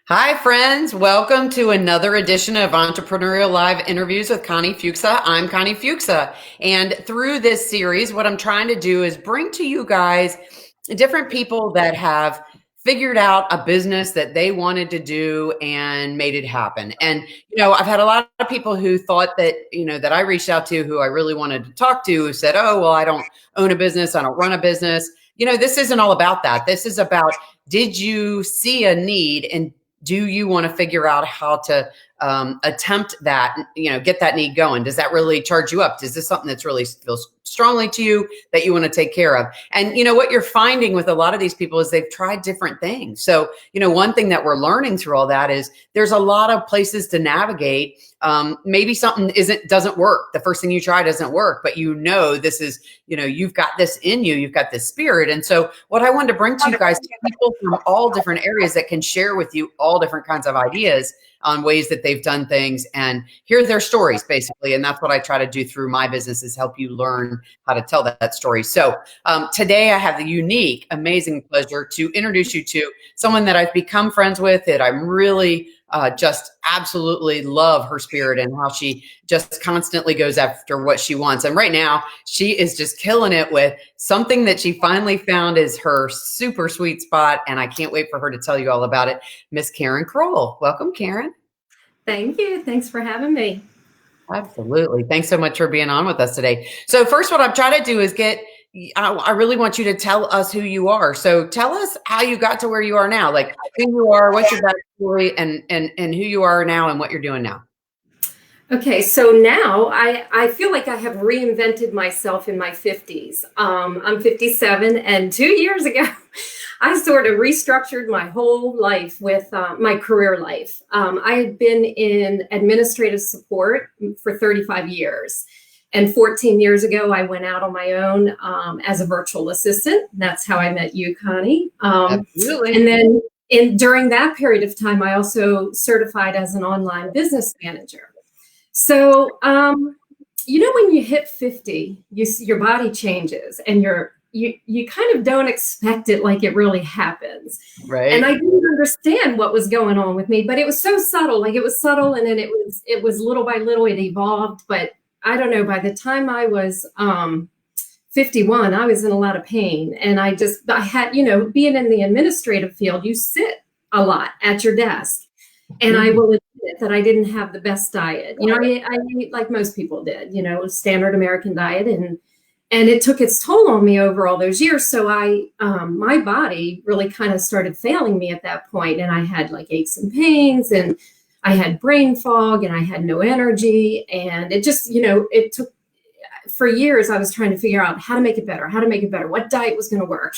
Hi, friends. Welcome to another edition of Entrepreneurial Live Interviews with Connie Fuksa. I'm Connie Fuksa. And through this series, what I'm trying to do is bring to you guys different people that have figured out a business that they wanted to do and made it happen. And, I've had a lot of people who thought that, that I reached out to who I really wanted to talk to who said, oh, well, I don't own a business. I don't run a business. This isn't all about that. This is about, did you see a need and do you want to figure out how to attempt that, get that need going? Does that really charge you up? Is this something that's really feels strongly to you that you want to take care of? And what you're finding with a lot of these people is they've tried different things. So, one thing that we're learning through all that is there's a lot of places to navigate. Maybe something doesn't work. The first thing you try doesn't work, but this is, you've got this in you, you've got this spirit. And so what I wanted to bring to you guys, people from all different areas that can share with you all different kinds of ideas on ways that they've done things and hear their stories, basically. And that's what I try to do through my business, is help you learn how to tell that story. So today I have the unique, amazing pleasure to introduce you to someone that I've become friends with, that I'm really just absolutely love her spirit and how she just constantly goes after what she wants. And right now she is just killing it with something that she finally found is her super sweet spot. And I can't wait for her to tell you all about it. Miss Karen Croll. Welcome, Karen. Thank you. Thanks for having me. Absolutely. Thanks so much for being on with us today. So first, what I'm trying to do is I really want you to tell us who you are. So tell us how you got to where you are now, like who you are, what's your backstory, and who you are now and what you're doing now. Okay, so now I feel like I have reinvented myself in my 50s. I'm 57, and 2 years ago, I sort of restructured my whole life with my career life. I had been in administrative support for 35 years. And 14 years ago, I went out on my own as a virtual assistant. That's how I met you, Connie. Absolutely. And then during that period of time, I also certified as an online business manager. So, when you hit 50, your body changes and you kind of don't expect it like it really happens. Right. And I didn't understand what was going on with me, but it was so subtle. Like, it was subtle, and then it was little by little, it evolved. But I don't know, by the time I was 51, I was in a lot of pain. And I had, being in the administrative field, you sit a lot at your desk. And I will admit that I didn't have the best diet. I ate like most people did, standard American diet. And it took its toll on me over all those years. So my body really kind of started failing me at that point. And I had like aches and pains, and I had brain fog, and I had no energy. And it just, it took, for years, I was trying to figure out how to make it better, what diet was going to work,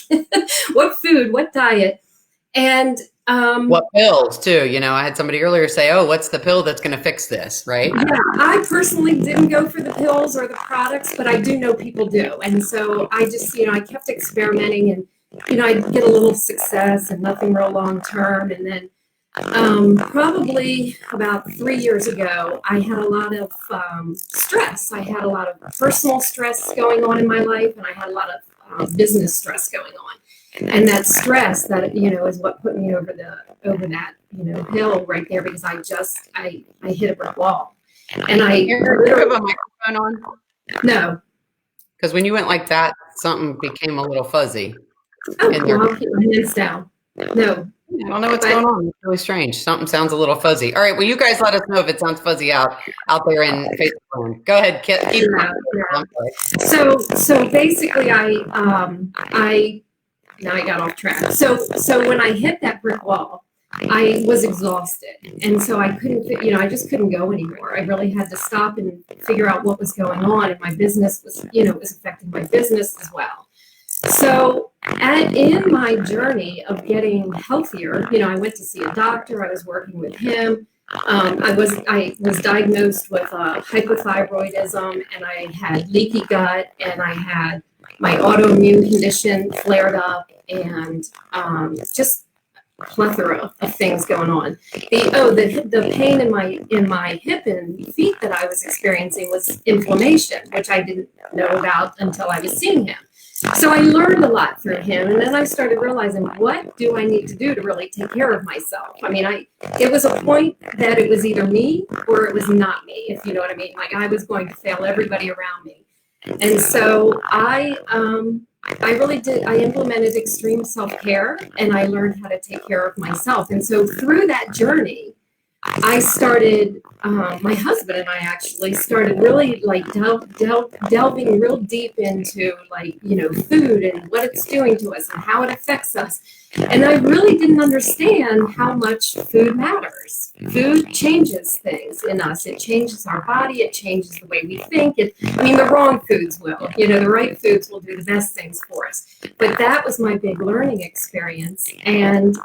what food, what diet. And what pills too? I had somebody earlier say, oh, what's the pill that's going to fix this? Right. Yeah, I personally didn't go for the pills or the products, but I do know people do. And so I just, I kept experimenting, and, I'd get a little success and nothing real long term. And then probably about 3 years ago, I had a lot of stress. I had a lot of personal stress going on in my life, and I had a lot of business stress going on. And that stress, that is what put me over that hill right there, because I hit a brick wall. And do you have a microphone on? No, because when you went like that, something became a little fuzzy. I'll keep my hands down. No, I don't know what's going on. It's really strange. Something sounds a little fuzzy. All right. Well, you guys let us know if it sounds fuzzy out there in Facebook. Go ahead. Keep So basically, now I got off track. So when I hit that brick wall, I was exhausted. And so I couldn't, I just couldn't go anymore. I really had to stop and figure out what was going on. And my business was, it was affecting my business as well. So in my journey of getting healthier, I went to see a doctor. I was working with him. I was diagnosed with hypothyroidism, and I had leaky gut, and I had my autoimmune condition flared up, and just a plethora of things going on. The pain in my hip and feet that I was experiencing was inflammation, which I didn't know about until I was seeing him. So I learned a lot through him, and then I started realizing, what do I need to do to really take care of myself? I mean, it was a point that it was either me or it was not me, if you know what I mean. Like, I was going to fail everybody around me. And so I really did. I implemented extreme self-care, and I learned how to take care of myself. And so through that journey, I started, my husband and I actually started really like delving real deep into, like, you know, food and what it's doing to us and how it affects us. And I really didn't understand how much food matters. Food changes things in us. It changes our body. It changes the way we think. I mean, the wrong foods will, you know, the right foods will do the best things for us. But that was my big learning experience. And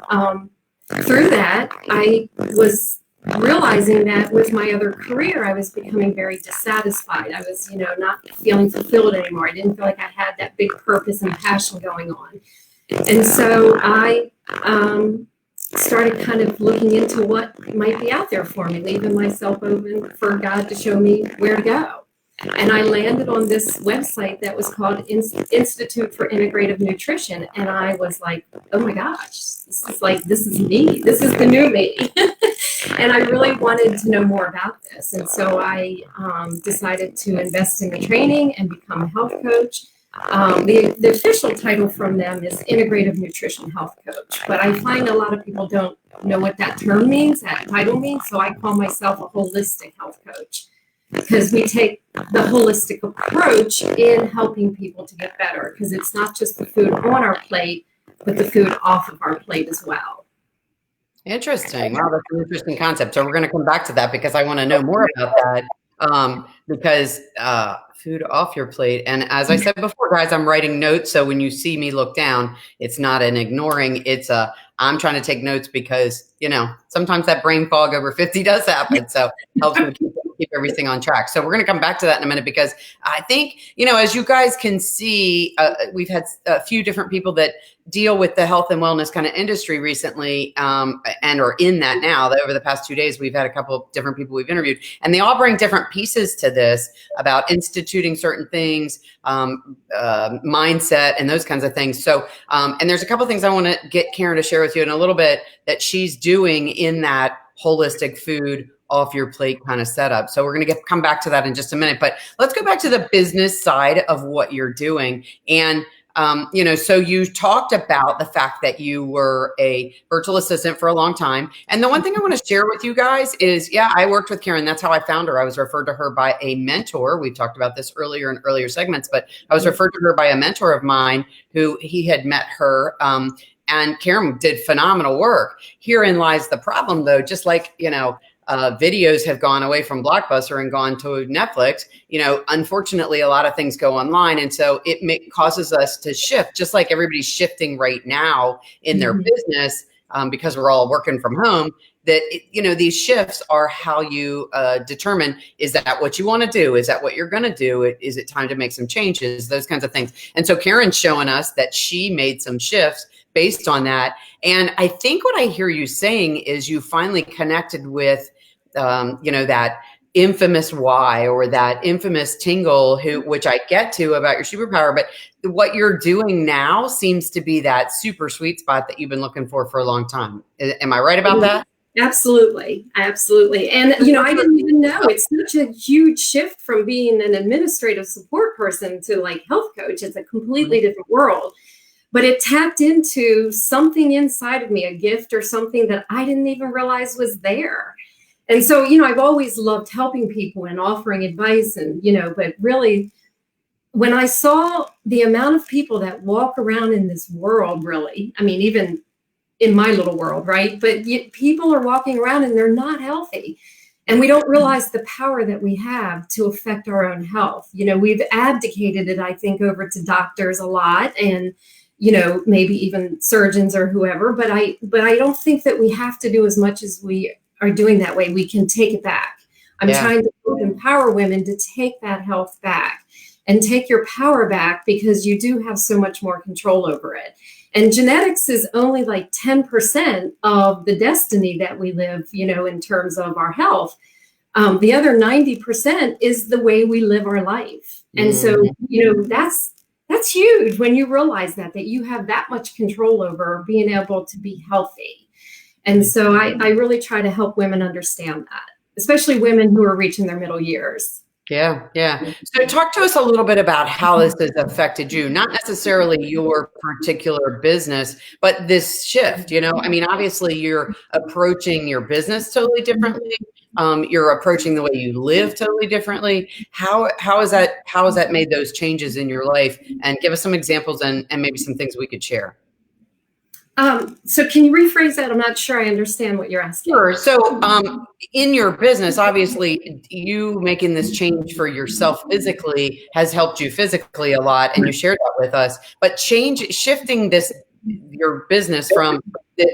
through that, I was realizing that with my other career, I was becoming very dissatisfied. I was, you know, not feeling fulfilled anymore. I didn't feel like I had that big purpose and passion going on. And so I started kind of looking into what might be out there for me, leaving myself open for God to show me where to go. And I landed on this website that was called Institute for Integrative Nutrition. And I was like, oh my gosh, this is me. This is the new me. And I really wanted to know more about this. And so I decided to invest in the training and become a health coach. The official title from them is Integrative Nutrition Health Coach. But I find a lot of people don't know what that term means, that title means. So I call myself a holistic health coach, because we take the holistic approach in helping people to get better, because it's not just the food on our plate, but the food off of our plate as well. Interesting. Wow, that's an interesting concept. So we're going to come back to that because I want to know more about that. Because food off your plate. And as I said before, guys, I'm writing notes. So when you see me look down, it's not an ignoring. It's I'm trying to take notes because, you know, sometimes that brain fog over 50 does happen. So it helps me keep everything on track. So we're going to come back to that in a minute, because I think, you know, as you guys can see, we've had a few different people that deal with the health and wellness kind of industry recently, and are in that now. That over the past 2 days, we've had a couple of different people we've interviewed, and they all bring different pieces to this about instituting certain things, mindset, and those kinds of things. So, and there's a couple of things I want to get Karen to share with you in a little bit that she's doing in that holistic food off your plate kind of setup. So we're going to come back to that in just a minute, but let's go back to the business side of what you're doing. And you know, so you talked about the fact that you were a virtual assistant for a long time. And the one thing I want to share with you guys is, yeah, I worked with Karen. That's how I found her. I was referred to her by a mentor. We've talked about this earlier in earlier segments, but I was referred to her by a mentor of mine who he had met her. And Karen did phenomenal work. Herein lies the problem, though. Just like, you know, videos have gone away from Blockbuster and gone to Netflix, you know, unfortunately, a lot of things go online. And so it causes us to shift, just like everybody's shifting right now in their business, because we're all working from home, that, you know, these shifts are how you determine, is that what you want to do? Is that what you're going to do? Is it time to make some changes? Those kinds of things. And so Karen's showing us that she made some shifts based on that. And I think what I hear you saying is you finally connected with, you know, that infamous why, or that infamous tingle, which I get to about your superpower, but what you're doing now seems to be that super sweet spot that you've been looking for a long time. Am I right about that? Absolutely. Absolutely. And, you know, I didn't even know, it's such a huge shift from being an administrative support person to like health coach. It's a completely different world. But it tapped into something inside of me, a gift or something that I didn't even realize was there. And so, you know, I've always loved helping people and offering advice, and, you know, but really when I saw the amount of people that walk around in this world, really, I mean, even in my little world, right? But people are walking around and they're not healthy. And we don't realize the power that we have to affect our own health. You know, we've abdicated it, I think, over to doctors a lot, and, you know, maybe even surgeons or whoever. But I don't think that we have to do as much as we are doing that way. We can take it back. I'm trying to empower women to take that health back and take your power back, because you do have so much more control over it. And genetics is only like 10% of the destiny that we live, you know, in terms of our health. The other 90% is the way we live our life. And so, you know, that's that's huge when you realize that you have that much control over being able to be healthy. And so I really try to help women understand that, especially women who are reaching their middle years. Yeah, yeah. So talk to us a little bit about how this has affected you, not necessarily your particular business, but this shift, you know, I mean, obviously you're approaching your business totally differently. You're approaching the way you live totally differently. How has that made those changes in your life? And give us some examples and maybe some things we could share. So can you rephrase that? I'm not sure I understand what you're asking. Sure. So in your business, obviously you making this change for yourself physically has helped you physically a lot, and you shared that with us, but shifting your business from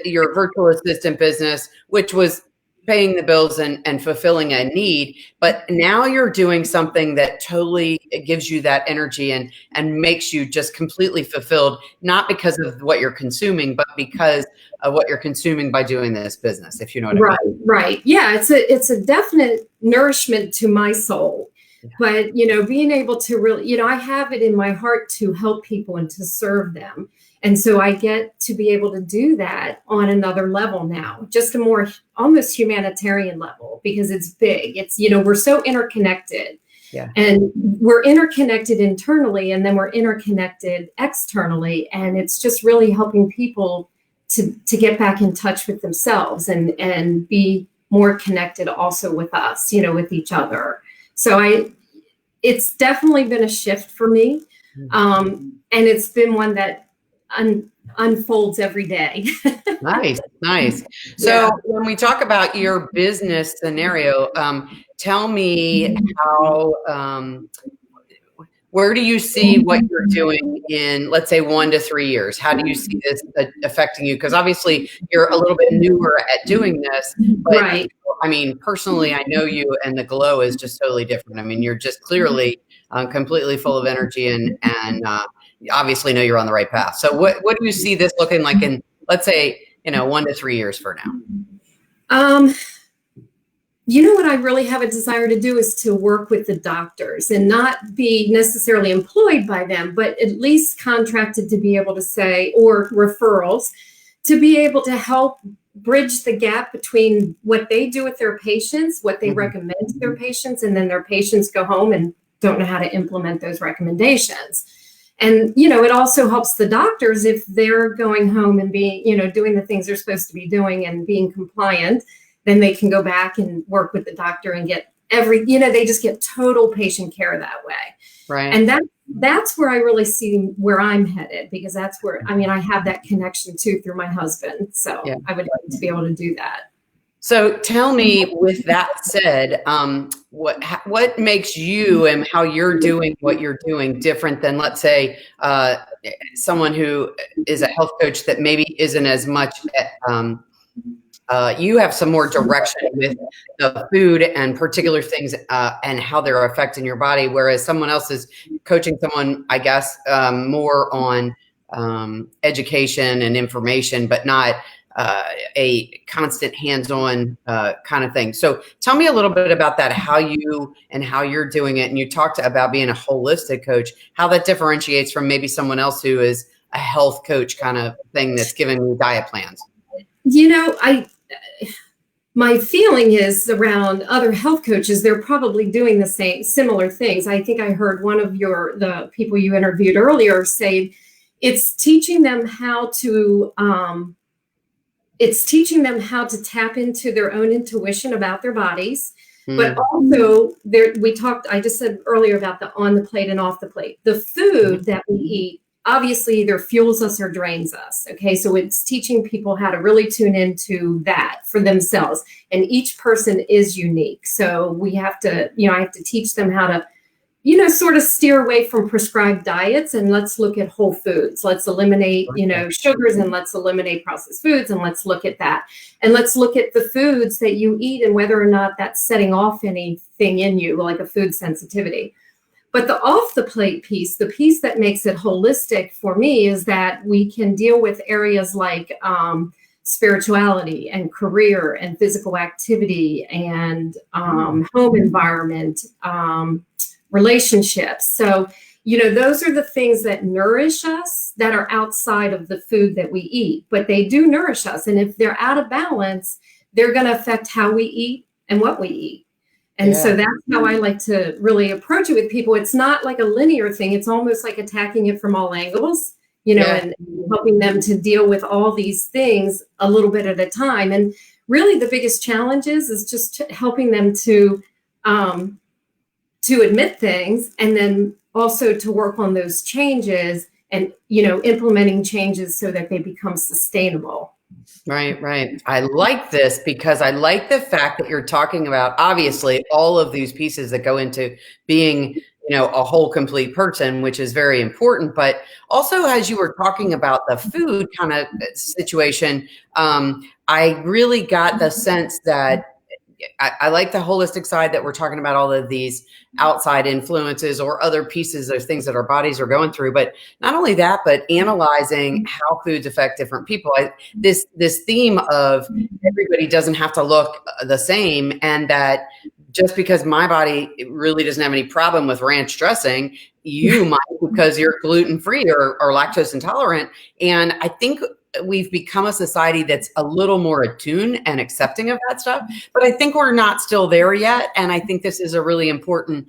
your virtual assistant business, which was paying the bills and fulfilling a need, but now you're doing something that totally gives you that energy and makes you just completely fulfilled, not because of what you're consuming, but because of what you're consuming by doing this business, if you know what I mean. Right. Yeah, it's a definite nourishment to my soul. Yeah. But, you know, being able to really, you know, I have it in my heart to help people and to serve them. And so I get to be able to do that on another level now, just a more almost humanitarian level, because it's big. It's, you know, we're so interconnected. Yeah. And we're interconnected internally, and then we're interconnected externally. And it's just really helping people to get back in touch with themselves and be more connected also with us, you know, with each other. So it's definitely been a shift for me. And it's been one that unfolds every day. Nice. So when we talk about your business scenario, tell me where do you see what you're doing in, let's say, 1 to 3 years? How do you see this affecting you? Because obviously you're a little bit newer at doing this, but right. I mean, personally, I know you, and the glow is just totally different. I mean, you're just clearly completely full of energy and obviously know you're on the right path. So what do you see this looking like in, let's say, 1 to 3 years for now? You know what I really have a desire to do is to work with the doctors and not be necessarily employed by them, but at least contracted to be able to say, or referrals, to be able to help bridge the gap between what they do with their patients, what they recommend to their patients, and then their patients go home and don't know how to implement those recommendations. And, you know, it also helps the doctors if they're going home and being, you know, doing the things they're supposed to be doing and being compliant, then they can go back and work with the doctor and get they just get total patient care that way. Right. And that's where I really see where I'm headed, because that's where, I mean, I have that connection too through my husband. So yeah. I would like to be able to do that. So tell me, with that said, what makes you and how you're doing what you're doing different than, let's say, someone who is a health coach that maybe isn't as much you have some more direction with the food and particular things and how they're affecting your body, whereas someone else is coaching someone, I guess, more on education and information, but not a constant hands-on kind of thing. So tell me a little bit about that, how you're doing it. And you talked about being a holistic coach, how that differentiates from maybe someone else who is a health coach kind of thing that's giving you diet plans. You know, my feeling is around other health coaches, they're probably doing the similar things. I think I heard one of the people you interviewed earlier say it's teaching them how to tap into their own intuition about their bodies. But also I just said earlier about the on the plate and off the plate. The food that we eat obviously either fuels us or drains us. Okay. So it's teaching people how to really tune into that for themselves. And each person is unique. So we have to, I have to teach them how to, sort of steer away from prescribed diets, and let's look at whole foods. Let's eliminate, sugars, and let's eliminate processed foods. And let's look at that. And let's look at the foods that you eat and whether or not that's setting off anything in you, like a food sensitivity. But the off the plate piece, the piece that makes it holistic for me, is that we can deal with areas like spirituality and career and physical activity and home environment, relationships. So those are the things that nourish us that are outside of the food that we eat, but they do nourish us. And if they're out of balance, they're going to affect how we eat and what we eat. And so that's how I like to really approach it with people. It's not like a linear thing. It's almost like attacking it from all angles, and helping them to deal with all these things a little bit at a time. And really the biggest challenge is just helping them to admit things, and then also to work on those changes and, implementing changes so that they become sustainable. Right, right. I like this because I like the fact that you're talking about, obviously, all of these pieces that go into being, a whole complete person, which is very important. But also, as you were talking about the food kind of situation, I really got the sense that I like the holistic side, that we're talking about all of these outside influences or other pieces of things that our bodies are going through. But not only that, but analyzing how foods affect different people. This theme of everybody doesn't have to look the same, and that just because my body really doesn't have any problem with ranch dressing, you might because you're gluten-free or lactose intolerant. And I think we've become a society that's a little more attuned and accepting of that stuff, but I think we're not still there yet. And I think this is a really important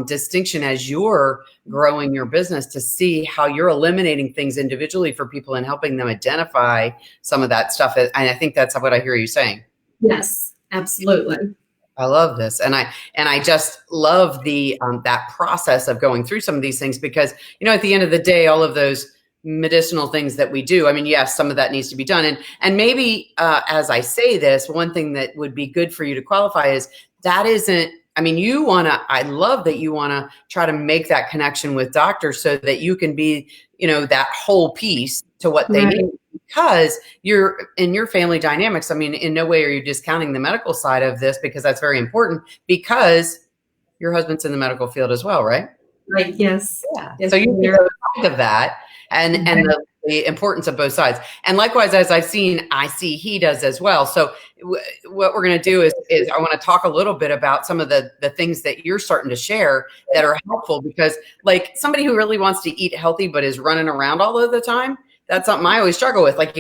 distinction as you're growing your business, to see how you're eliminating things individually for people and helping them identify some of that stuff. And I think that's what I hear you saying. Yes, absolutely. I love this. And I just love the that process of going through some of these things, because, at the end of the day, all of those medicinal things that we do, I mean, yes, some of that needs to be done. And maybe as I say this, one thing that would be good for you to qualify is that isn't, I mean, I love that you want to try to make that connection with doctors so that you can be, that whole piece to what they need, because you're in your family dynamics. I mean, in no way are you discounting the medical side of this, because that's very important, because your husband's in the medical field as well, right? Right. Yes. Yeah. Yes, so you need to think of that. And the importance of both sides. And likewise, as I see he does as well. So what we're going to do is I want to talk a little bit about some of the things that you're starting to share that are helpful, because like somebody who really wants to eat healthy but is running around all of the time, that's something I always struggle with. Like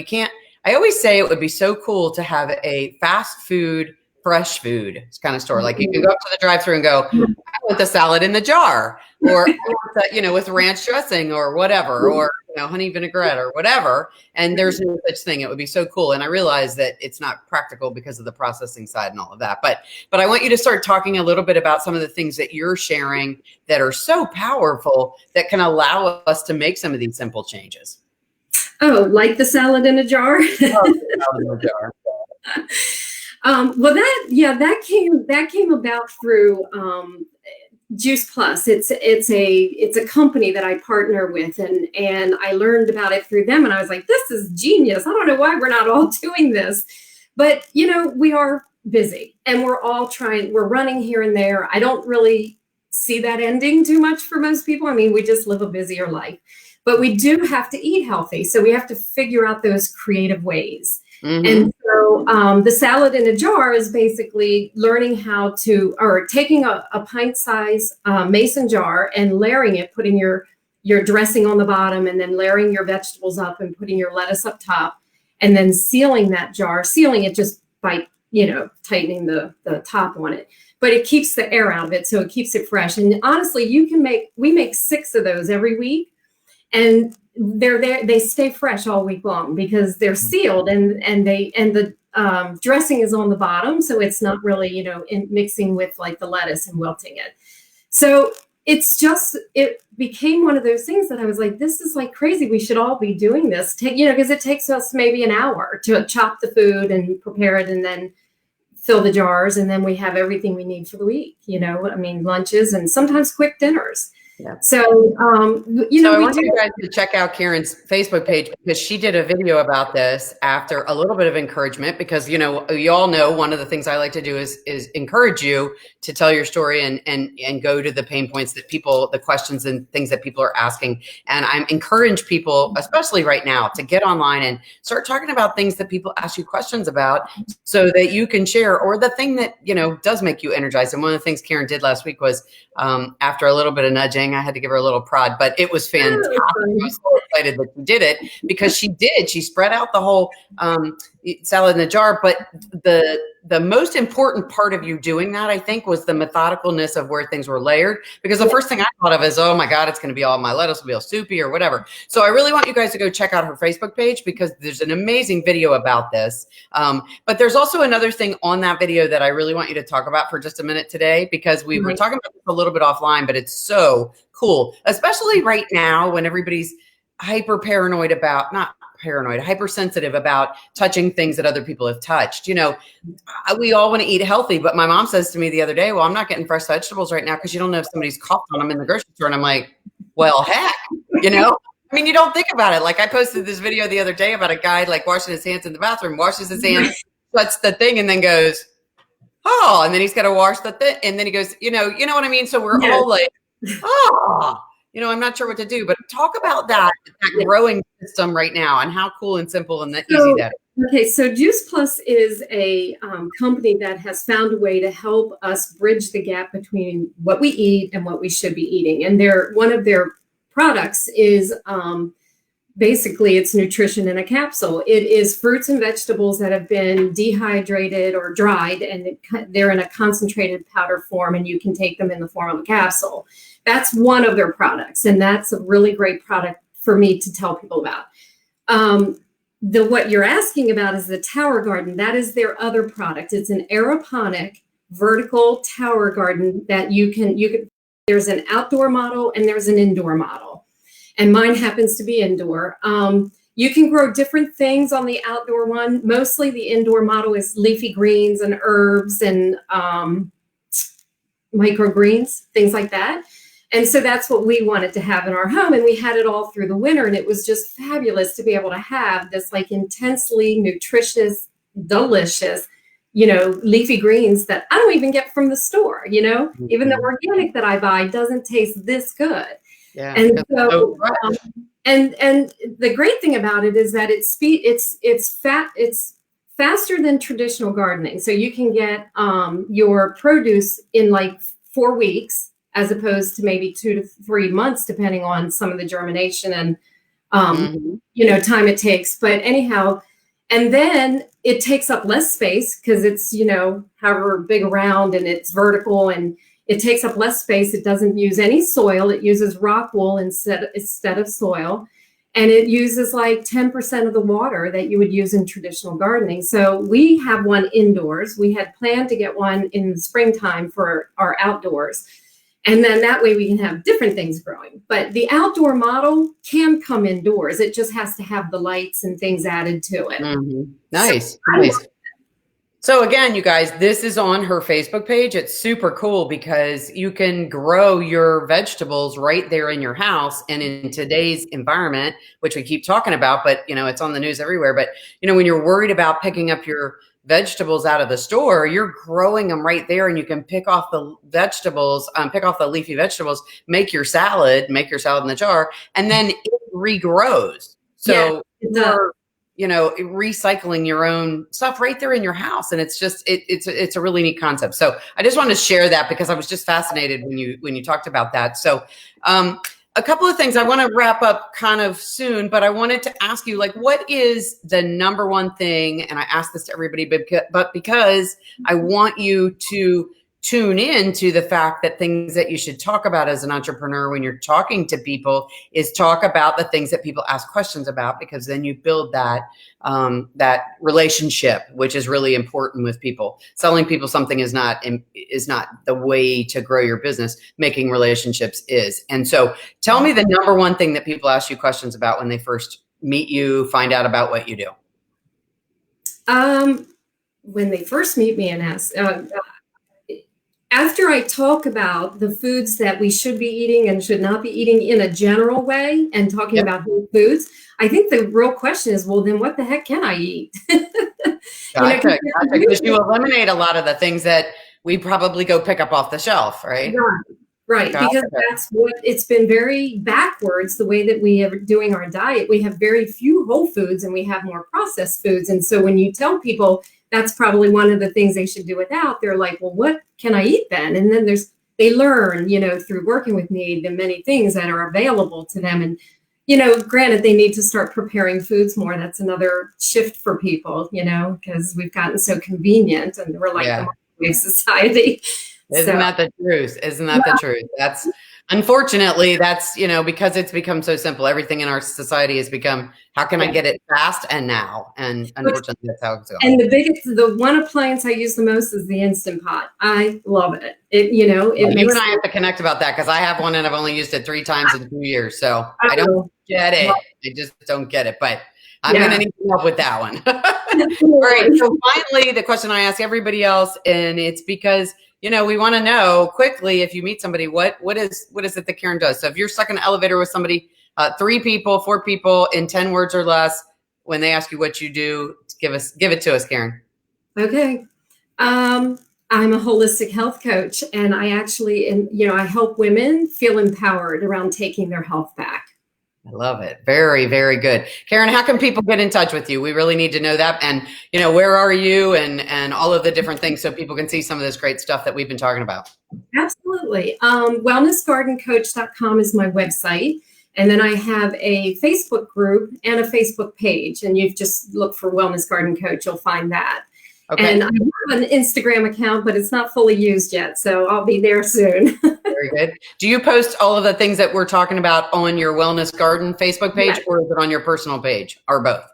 I always say it would be so cool to have a fast food, fresh food kind of store. Like you can go up to the drive-thru and go, I want the salad in the jar, or with ranch dressing or whatever, or honey vinaigrette or whatever. And there's no such thing. It would be so cool. And I realize that it's not practical because of the processing side and all of that. But I want you to start talking a little bit about some of the things that you're sharing that are so powerful that can allow us to make some of these simple changes. Oh, like the salad in a jar? Salad in a jar. Well, that came about through Juice Plus. It's a company that I partner with, and I learned about it through them, and I was like, this is genius. I don't know why we're not all doing this, but we are busy, and we're running here and there. I don't really see that ending too much for most people. I mean, we just live a busier life, but we do have to eat healthy, so we have to figure out those creative ways. Mm-hmm. And so the salad in a jar is basically learning how to, or taking a pint-size mason jar and layering it, putting your dressing on the bottom, and then layering your vegetables up and putting your lettuce up top, and then sealing that jar, sealing it just by, tightening the top on it. But it keeps the air out of it, so it keeps it fresh. And honestly, we make 6 of those every week, and they're there. They stay fresh all week long because they're sealed, and the dressing is on the bottom, so it's not really mixing with like the lettuce and wilting it. So it became one of those things that I was like, this is like crazy. We should all be doing this. Because it takes us maybe an hour to chop the food and prepare it, and then fill the jars, and then we have everything we need for the week. Lunches and sometimes quick dinners. Yeah. So, I want you guys to check out Karen's Facebook page, because she did a video about this after a little bit of encouragement, because, you all know one of the things I like to do is encourage you to tell your story and go to the pain points that the questions and things that people are asking. And I encourage people, especially right now, to get online and start talking about things that people ask you questions about, so that you can share, or the thing that, does make you energized. And one of the things Karen did last week was, after a little bit of nudging thing. I had to give her a little prod, but it was fantastic. I was so excited that she did it because she did. She spread out the whole salad in a jar. But the most important part of you doing that, I think, was the methodicalness of where things were layered. Because the first thing I thought of is, oh my God, it's going to be all my lettuce will be all soupy or whatever. So I really want you guys to go check out her Facebook page because there's an amazing video about this. But there's also another thing on that video that I really want you to talk about for just a minute today, because we were talking about this a little bit offline, but it's so cool, especially right now when everybody's hypersensitive about touching things that other people have touched. You know, we all want to eat healthy, but my mom says to me the other day, well, I'm not getting fresh vegetables right now because you don't know if somebody's coughed on them in the grocery store. And I'm like, well, heck, you know, I mean, you don't think about it. Like I posted this video the other day about a guy like washing his hands in the bathroom, washes his hands, shuts the thing, and then goes, oh, and then he's got to wash the thing. And then he goes, you know what I mean? So we're all like, oh, you know, I'm not sure what to do, but talk about that growing system right now and how cool and simple and that easy that is. Okay, so Juice Plus is a company that has found a way to help us bridge the gap between what we eat and what we should be eating. And one of their products is basically it's nutrition in a capsule. It is fruits and vegetables that have been dehydrated or dried, and they're in a concentrated powder form, and you can take them in the form of a capsule. That's one of their products, and that's a really great product for me to tell people about. What you're asking about is the tower garden. That is their other product. It's an aeroponic vertical tower garden that you can, there's an outdoor model and there's an indoor model. And mine happens to be indoor. You can grow different things on the outdoor one. Mostly the indoor model is leafy greens and herbs and microgreens, things like that. And so that's what we wanted to have in our home. And we had it all through the winter. And it was just fabulous to be able to have this like intensely nutritious, delicious, you know, leafy greens that I don't even get from the store, you know, even the organic that I buy doesn't taste this good. Yeah. And so, and the great thing about it is that it's faster than traditional gardening. So you can get your produce in like 4 weeks, as opposed to maybe 2 to 3 months, depending on some of the germination and, you know, time it takes. But anyhow, and then it takes up less space because it's, you know, however big around and it's vertical and it takes up less space. It doesn't use any soil. It uses rock wool instead of soil. And it uses like 10% of the water that you would use in traditional gardening. So we have one indoors. We had planned to get one in the springtime for our outdoors. And then that way we can have different things growing. But the outdoor model can come indoors. It just has to have the lights and things added to it. Nice. Nice. So again, you guys, this is on her Facebook page. It's super cool because you can grow your vegetables right there in your house. And in today's environment, which we keep talking about, but you know, it's on the news everywhere. But you know, when you're worried about picking up your vegetables out of the store, you're growing them right there, and you can pick off the vegetables, pick off the leafy vegetables, make your salad in the jar, and then it regrows. So you're, you know, recycling your own stuff right there in your house, and it's just it's a really neat concept. So I just wanted to share that because I was just fascinated when you talked about that. So a couple of things I want to wrap up kind of soon, but I wanted to ask you, like, what is the number one thing? And I ask this to everybody, but because I want you to tune in to the fact that things that you should talk about as an entrepreneur when you're talking to people is talk about the things that people ask questions about, because then you build that relationship, which is really important with people. Selling people something is not the way to grow your business. Making relationships is. And so tell me the number one thing that people ask you questions about when they first meet you, find out about what you do. When they first meet me and ask, after I talk about the foods that we should be eating and should not be eating in a general way and talking about whole foods, I think the real question is, well, then what the heck can I eat? Gotcha. Because you eliminate a lot of the things that we probably go pick up off the shelf, right? Right. Gotcha. Because that's what it's been very backwards, the way that we are doing our diet. We have very few whole foods and we have more processed foods. And so when you tell people that's probably one of the things they should do without, they're like, well, what can I eat then? And then there's they learn, through working with me, the many things that are available to them. And, granted, they need to start preparing foods more. That's another shift for people, because we've gotten so convenient and we're like the microwave society. Isn't that the truth? Isn't that the truth? That's unfortunately, that's, because it's become so simple. Everything in our society has become, how can I get it fast and now? And unfortunately, that's how it's going. And the one appliance I use the most is the Instant Pot. I love it. You and I have to connect about that because I have one and I've only used it 3 times in 2 years. So I don't get it. I just don't get it. But I'm going to need help with that one. All right. So finally, the question I ask everybody else, and it's because we want to know quickly, if you meet somebody, what is it that Karen does? So if you're stuck in an elevator with somebody, 3 people, 4 people in 10 words or less, when they ask you what you do, give it to us, Karen. Okay. I'm a holistic health coach, and I actually, I help women feel empowered around taking their health back. I love it. Very, very good. Karen, how can people get in touch with you? We really need to know that. And, where are you and all of the different things so people can see some of this great stuff that we've been talking about. Absolutely. Wellnessgardencoach.com is my website. And then I have a Facebook group and a Facebook page. And you just look for Wellness Garden Coach, you'll find that. Okay. And I have an Instagram account, but it's not fully used yet. So I'll be there soon. Very good. Do you post all of the things that we're talking about on your Wellness Garden Facebook page, or is it on your personal page, or both?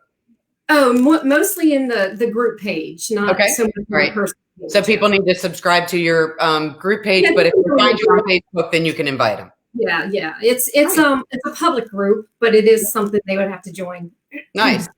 Oh, mostly in the group page, not so much my personal page. So people need to subscribe to your group page, but if you find you on Facebook, then you can invite them. Yeah. It's a public group, but it is something they would have to join. Nice.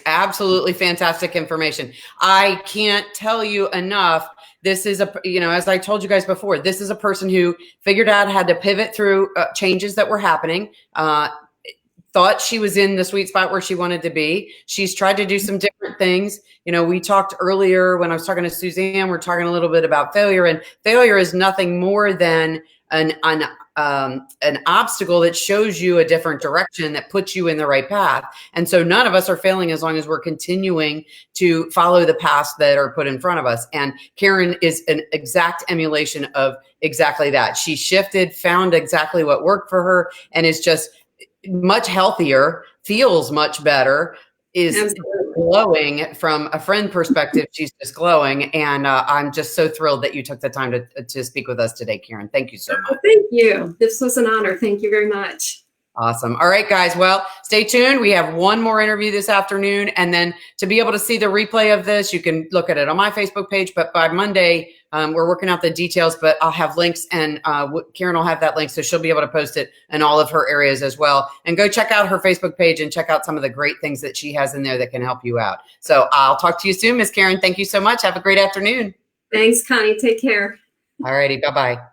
Absolutely fantastic information. I can't tell you enough. This is as I told you guys before, this is a person who figured out how to pivot through changes that were happening. Thought she was in the sweet spot where she wanted to be. She's tried to do some different things. We talked earlier when I was talking to Suzanne, we're talking a little bit about failure, and failure is nothing more than an obstacle that shows you a different direction, that puts you in the right path. And so none of us are failing as long as we're continuing to follow the paths that are put in front of us. And Karen is an exact emulation of exactly that. She shifted, found exactly what worked for her, and is just much healthier, feels much better, is glowing from a friend perspective. She's just glowing. And I'm just so thrilled that you took the time to speak with us today, Karen. Thank you so much. Thank you. This was an honor. Thank you very much. Awesome. All right, guys. Well, stay tuned. We have one more interview this afternoon. And then to be able to see the replay of this, you can look at it on my Facebook page. But by Monday, we're working out the details, but I'll have links, and Karen will have that link. So she'll be able to post it in all of her areas as well. And go check out her Facebook page and check out some of the great things that she has in there that can help you out. So I'll talk to you soon, Miss Karen. Thank you so much. Have a great afternoon. Thanks, Connie. Take care. All righty. Bye-bye.